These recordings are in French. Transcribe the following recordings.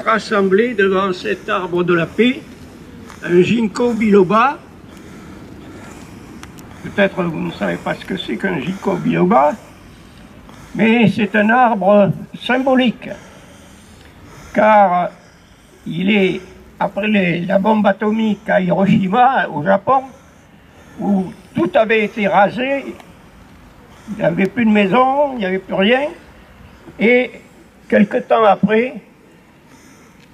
rassemblés devant cet arbre de la paix, un ginkgo biloba. Peut-être vous ne savez pas ce que c'est qu'un ginkgo biloba, mais c'est un arbre symbolique, car il est, après la bombe atomique à Hiroshima, au Japon, où tout avait été rasé, il n'y avait plus de maison, il n'y avait plus rien, et quelque temps après,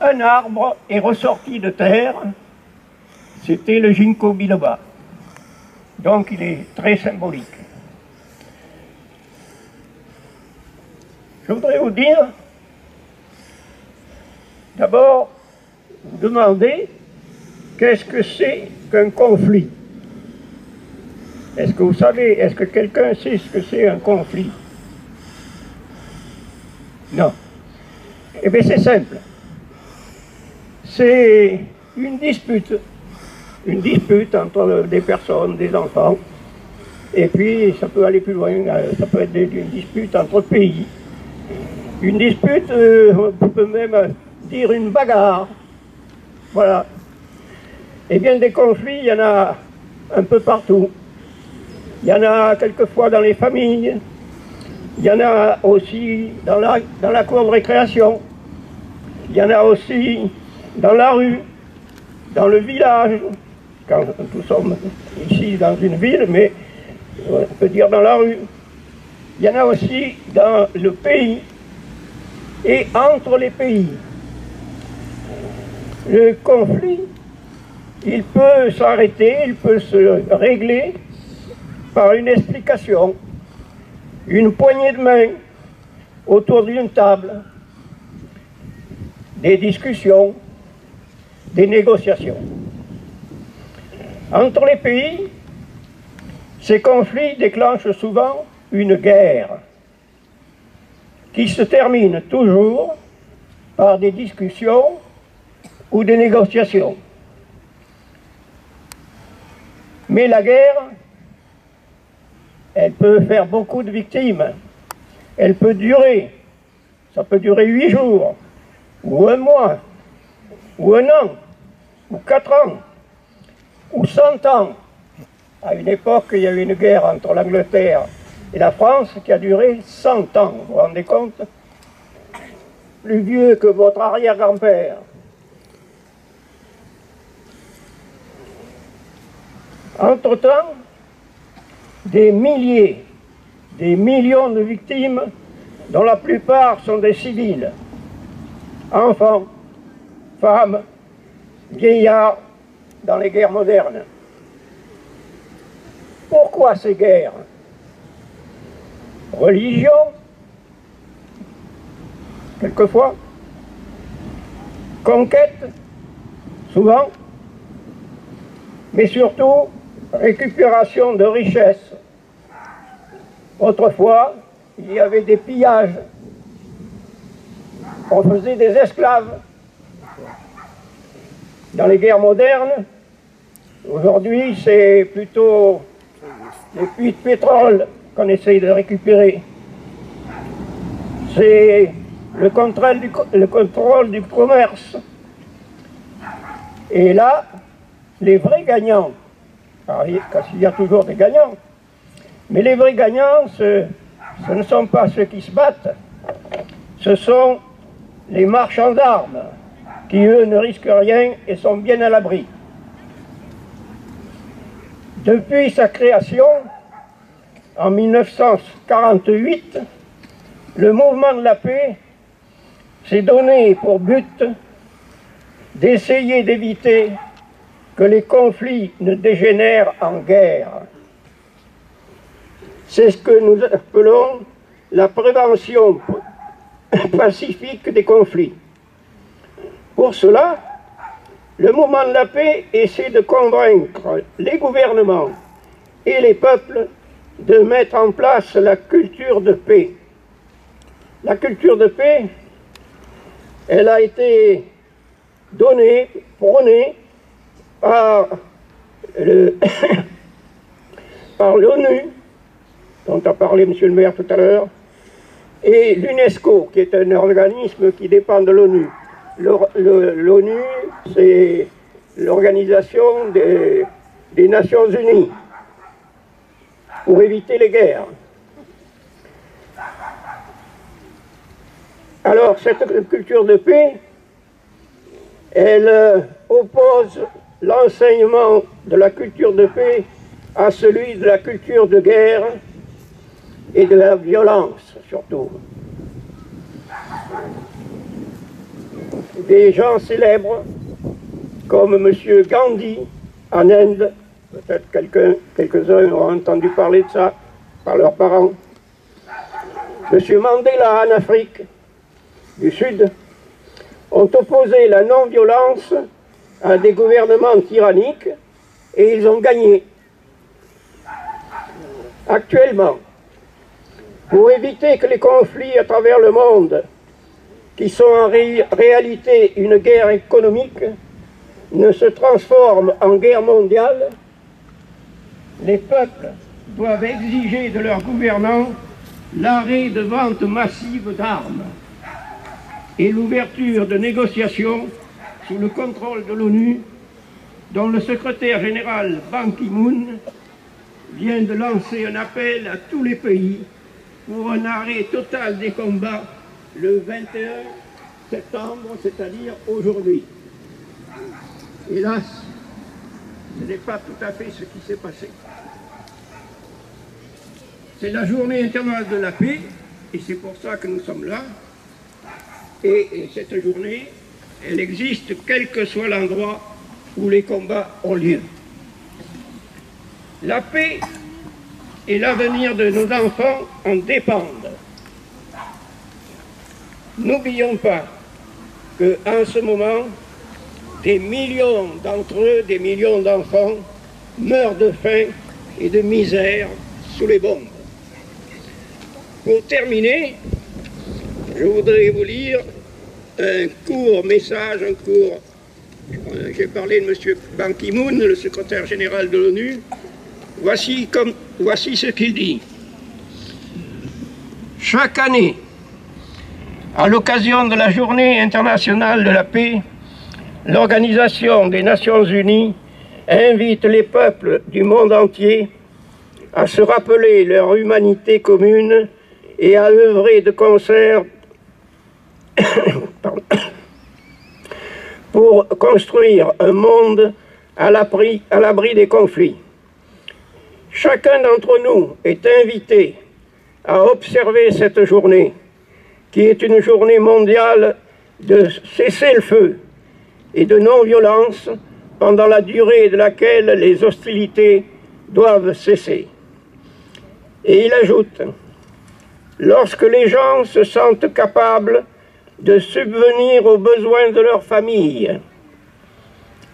un arbre est ressorti de terre, c'était le ginkgo biloba. Donc il est très symbolique. Je voudrais vous dire, d'abord, vous demander qu'est-ce que c'est qu'un conflit. Est-ce que vous savez, est-ce que quelqu'un sait ce que c'est un conflit? Non. Eh bien c'est simple. C'est une dispute entre des personnes, des enfants, et puis ça peut aller plus loin, ça peut être une dispute entre pays. Une dispute, on peut même dire une bagarre. Voilà. Eh bien des conflits, il y en a un peu partout. Il y en a quelquefois dans les familles, il y en a aussi dans la cour de récréation, il y en a aussi dans la rue, dans le village, quand nous sommes ici dans une ville, mais on peut dire dans la rue. Il y en a aussi dans le pays et entre les pays. Le conflit, il peut s'arrêter, il peut se régler par une explication, une poignée de main autour d'une table, des discussions, des négociations. Entre les pays, ces conflits déclenchent souvent une guerre qui se termine toujours par des discussions ou des négociations. Mais la guerre, elle peut faire beaucoup de victimes. Elle peut durer. Ça peut durer 8 jours, ou 1 mois, ou 1 an, ou 4 ans, ou 100 ans. À une époque, il y a eu une guerre entre l'Angleterre et la France qui a duré 100 ans. Vous vous rendez compte? Plus vieux que votre arrière-grand-père. Entre-temps, des milliers, des millions de victimes, dont la plupart sont des civils, enfants, femmes, vieillards, dans les guerres modernes. Pourquoi ces guerres? Religion, quelquefois, conquête, souvent, mais surtout récupération de richesses. Autrefois, il y avait des pillages. On faisait des esclaves. Dans les guerres modernes, aujourd'hui, c'est plutôt les puits de pétrole qu'on essaye de récupérer. C'est le contrôle du commerce. Et là, les vrais gagnants, parce qu'il y a toujours des gagnants, mais les vrais gagnants, ce ne sont pas ceux qui se battent, ce sont les marchands d'armes, qui eux ne risquent rien et sont bien à l'abri. Depuis sa création, en 1948, le mouvement de la paix s'est donné pour but d'essayer d'éviter que les conflits ne dégénèrent en guerre. C'est ce que nous appelons la prévention pacifique des conflits. Pour cela, le mouvement de la paix essaie de convaincre les gouvernements et les peuples de mettre en place la culture de paix. La culture de paix, elle a été donnée, prônée par l'ONU, dont a parlé M. le maire tout à l'heure, et l'UNESCO, qui est un organisme qui dépend de l'ONU. l'ONU, c'est l'organisation des Nations Unies pour éviter les guerres. Alors, cette culture de paix, elle oppose l'enseignement de la culture de paix à celui de la culture de guerre et de la violence, surtout. Des gens célèbres, comme M. Gandhi en Inde, peut-être quelques-uns ont entendu parler de ça par leurs parents, M. Mandela en Afrique du Sud, ont opposé la non-violence à des gouvernements tyranniques et ils ont gagné. Actuellement, pour éviter que les conflits à travers le monde, qui sont en réalité une guerre économique, ne se transforment en guerre mondiale, les peuples doivent exiger de leurs gouvernants l'arrêt de vente massive d'armes et l'ouverture de négociations sous le contrôle de l'ONU, dont le secrétaire général Ban Ki-moon vient de lancer un appel à tous les pays pour un arrêt total des combats le 21 septembre, c'est-à-dire aujourd'hui. Hélas, ce n'est pas tout à fait ce qui s'est passé. C'est la journée internationale de la paix, et c'est pour ça que nous sommes là. Et cette journée, elle existe quel que soit l'endroit où les combats ont lieu. La paix et l'avenir de nos enfants en dépendent. N'oublions pas qu'en ce moment, des millions d'entre eux, des millions d'enfants, meurent de faim et de misère sous les bombes. Pour terminer, je voudrais vous lire un court message, j'ai parlé de M. Ban Ki-moon, le secrétaire général de l'ONU. Voici ce qu'il dit. Chaque année, à l'occasion de la Journée internationale de la paix, l'Organisation des Nations Unies invite les peuples du monde entier à se rappeler leur humanité commune et à œuvrer de concert pour construire un monde à l'abri des conflits. Chacun d'entre nous est invité à observer cette journée, qui est une journée mondiale de cessez-le-feu et de non-violence pendant la durée de laquelle les hostilités doivent cesser. Et il ajoute, lorsque les gens se sentent capables de subvenir aux besoins de leur famille,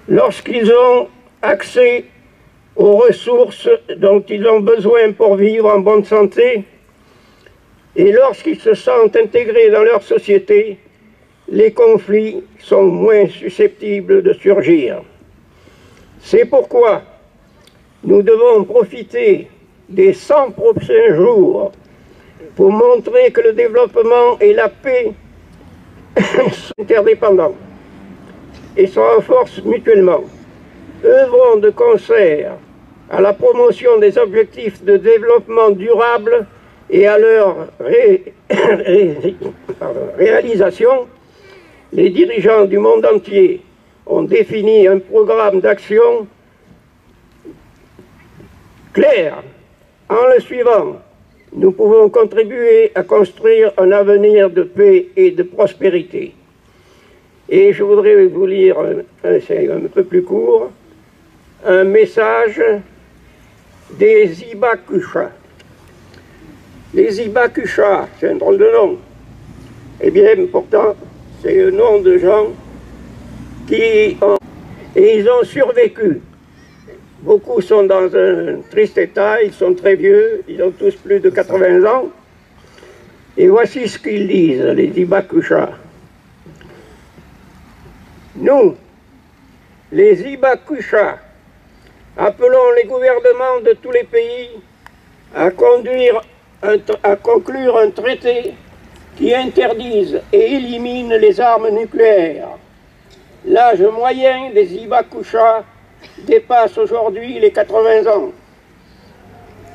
lorsqu'ils ont accès aux ressources dont ils ont besoin pour vivre en bonne santé, et lorsqu'ils se sentent intégrés dans leur société, les conflits sont moins susceptibles de surgir. C'est pourquoi nous devons profiter des 100 prochains jours pour montrer que le développement et la paix sont interdépendants et se renforcent mutuellement. Œuvrons de concert à la promotion des objectifs de développement durable et à leur réalisation. Les dirigeants du monde entier ont défini un programme d'action clair. En le suivant, nous pouvons contribuer à construire un avenir de paix et de prospérité. Et je voudrais vous lire, c'est un peu plus court, un message des Hibakusha. Les Hibakusha, c'est un drôle de nom. Eh bien, pourtant, c'est le nom de gens qui ont... Et ils ont survécu. Beaucoup sont dans un triste état, ils sont très vieux, ils ont tous plus de 80 ans. Et voici ce qu'ils disent, les Hibakusha. Nous, les Hibakusha, appelons les gouvernements de tous les pays à conclure un traité qui interdise et élimine les armes nucléaires L'âge moyen des Hibakusha dépasse aujourd'hui les 80 ans.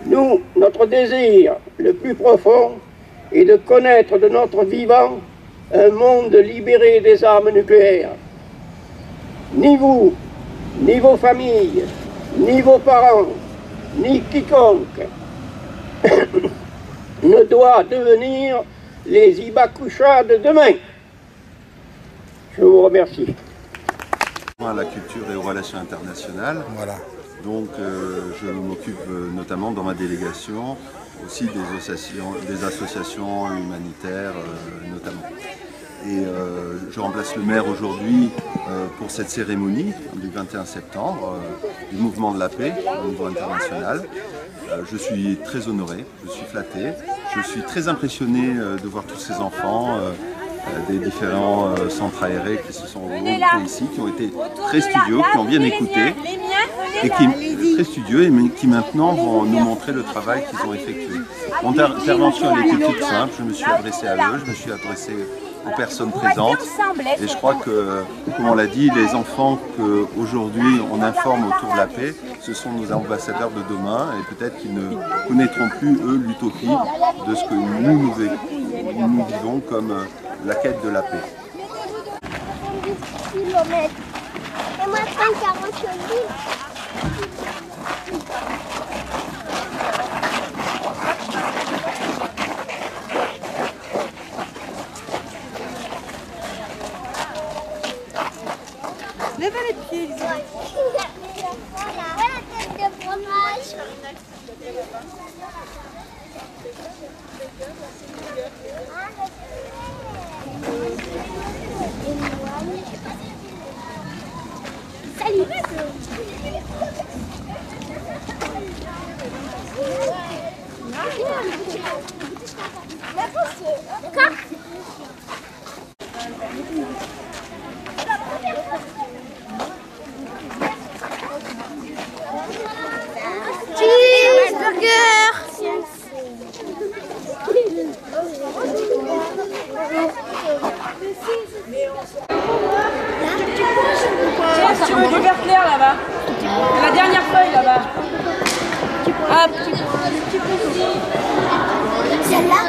Nous, notre désir le plus profond est de connaître de notre vivant un monde libéré des armes nucléaires. Ni vous, ni vos familles, ni vos parents, ni quiconque ne doit devenir les Hibakusha de demain. Je vous remercie. À la culture et aux relations internationales. Voilà. Donc je m'occupe notamment dans ma délégation aussi des associations humanitaires notamment. Et je remplace le maire aujourd'hui pour cette cérémonie du 21 septembre du mouvement de la paix au niveau international. Je suis très honoré, je suis flatté, je suis très impressionné de voir tous ces enfants des différents centres aérés qui se sont regroupés ici, qui ont été très studieux, qui ont bien écouté, et très studieux, mais qui maintenant vont nous montrer le travail qu'ils ont effectué. Mon intervention elle était toute simple, je me suis adressé à eux, je me suis adressé aux personnes présentes, et je crois que, comme on l'a dit, les enfants qu'aujourd'hui on informe autour de la paix, ce sont nos ambassadeurs de demain, et peut-être qu'ils ne connaîtront plus, eux, l'utopie de ce que nous vivons comme la quête de la paix. 70 km. Et moi, 40 000. Levez les pieds, Lisa. Voilà la tête de fromage. Salut. Tu veux du vert clair là-bas? La dernière feuille là-bas. Hop. Celle-là.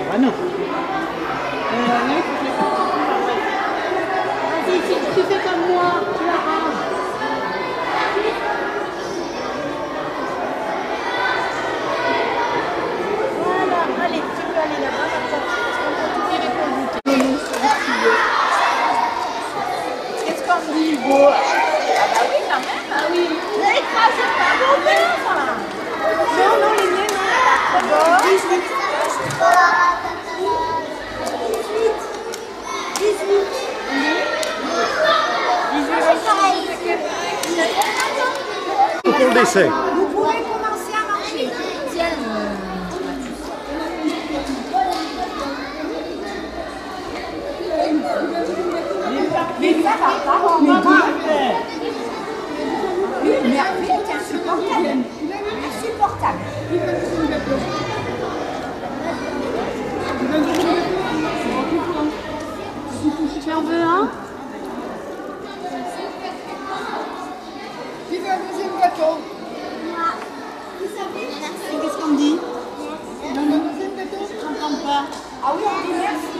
Ah non. Vas-y, tu fais comme moi, tu la ranges. Voilà, allez, tu peux aller là-bas, comme ça, parce qu'on peut tout virer pour goûter. Qu'est-ce qu'on dit, Hugo? Ah bah oui, quand même. Ah oui. N'écrasez pas vos verres. Non, non, les miens, non. D'abord. 18. 18. Pour le décès. Vous pourrez commencer à marcher. Tiens. Merveille, c'est insupportable. Insupportable. Tu en veux un? Qui veut un deuxième gâteau? Moi. Vous savez, merci. Qu'est-ce qu'on dit? Un deuxième gâteau? Je n'entends pas. Ah oui, on dit merci.